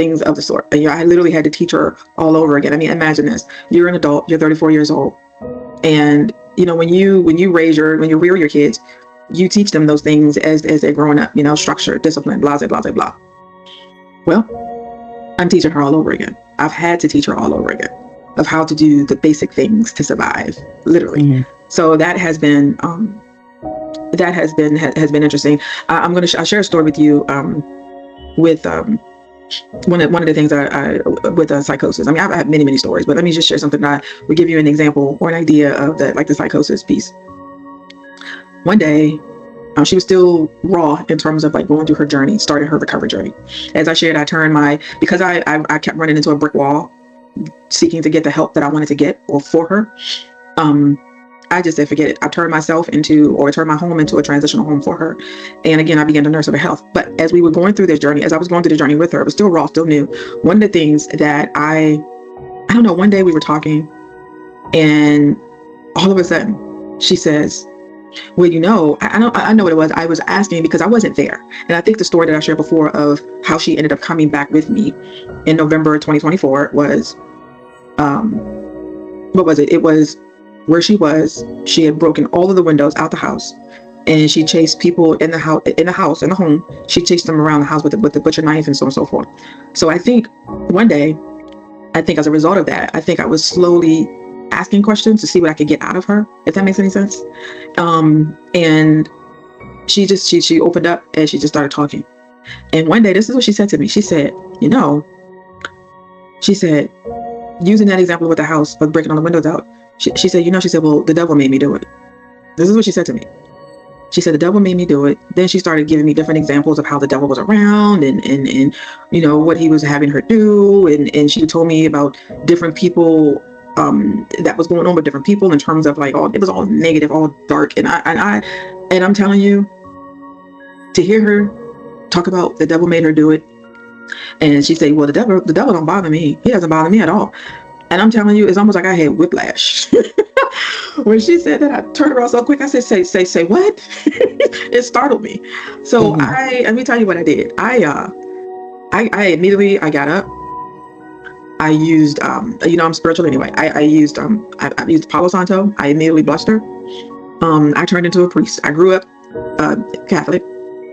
things of the sort. And, I literally had to teach her all over again. I mean, imagine this. You're an adult, you're 34 years old. And, when you rear your kids, you teach them those things as they're growing up, structure, discipline, blah, blah, blah, blah. Well, I'm teaching her all over again. I've had to teach her all over again of how to do the basic things to survive, literally. Mm-hmm. So that has been interesting. I'll share a story with you with one of the things with psychosis. I mean, I have many stories, but let me just share something that will give you an example or an idea of the psychosis piece. One day, she was still raw in terms of going through her journey, starting her recovery journey. As I shared, because I kept running into a brick wall, seeking to get the help that I wanted to get or for her. I just said, forget it. I turned my home into a transitional home for her. And again, I began to nurse her health. But as we were going through this journey, as I was going through the journey with her, it was still raw, still new. One of the things that I don't know, one day we were talking and all of a sudden she says, well, I know what it was. I was asking because I wasn't there. And I think the story that I shared before of how she ended up coming back with me in November 2024 was, what was it? It was where she was. She had broken all of the windows out the house, and she chased people in the home. She chased them around the house with the butcher knife and so on and so forth. So I think one day, as a result of that, I think I was slowly asking questions to see what I could get out of her, if that makes any sense. And she opened up and she just started talking. And one day, this is what she said to me. She said, using that example with the house, of breaking all the windows out, she said, well, the devil made me do it. This is what she said to me. She said, the devil made me do it. Then she started giving me different examples of how the devil was around and what he was having her do. And she told me about different people that was going on with different people in terms of it was all negative, all dark. And I'm telling you, to hear her talk about the devil made her do it. And she said, well, the devil don't bother me. He doesn't bother me at all. And I'm telling you, it's almost like I had whiplash. When she said that, I turned around so quick. I said, say what? It startled me. So let me tell you what I did. I immediately got up. I used, I'm spiritual anyway. I used Palo Santo. I immediately blessed her. I turned into a priest. I grew up Catholic.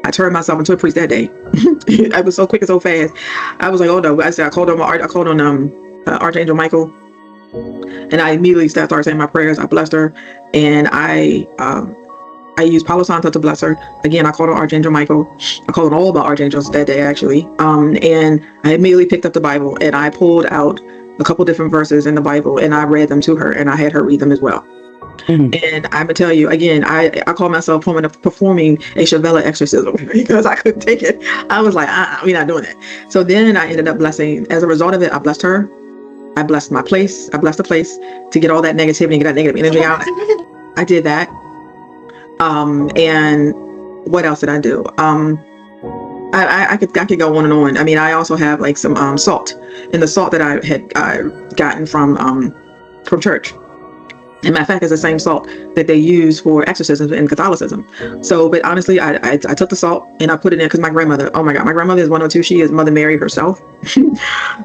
I turned myself into a priest that day. I was so quick and so fast. I was like, oh no. I called on Archangel Michael, and I immediately started saying my prayers. I blessed her, and I used Palo Santo to bless her. Again, I called on Archangel Michael. I called on all the archangels that day, actually. And I immediately picked up the Bible, and I pulled out a couple different verses in the Bible, and I read them to her, and I had her read them as well. Mm-hmm. And I'm gonna tell you again, I call myself performing a Chavella exorcism because I couldn't take it. I was like, we're not doing that. So then I ended up blessing. As a result of it, I blessed her. I blessed my place. I blessed the place to get all that negativity and get that negative energy out. I did that. And what else did I do? I could go on and on. I mean, I also have some salt, and the salt that I had gotten from church. And matter of fact, it's the same salt that they use for exorcism in Catholicism. So, but honestly, I took the salt and I put it in because my grandmother, oh my God, my grandmother is 102. She is Mother Mary herself.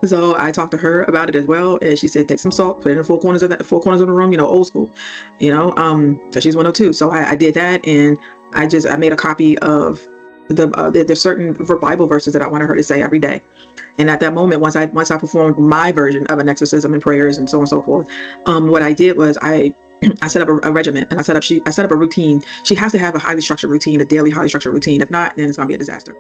So I talked to her about it as well. And she said, take some salt, put it in the four corners of the room, old school, so she's 102. So I did that. And I made a copy of there's certain Bible verses that I wanted her to say every day. And at that moment, once I performed my version of an exorcism and prayers and so on and so forth, what I did was I set up a regimen, and I set up a routine. She has to have a highly structured routine, a daily highly structured routine. If not, then it's going to be a disaster.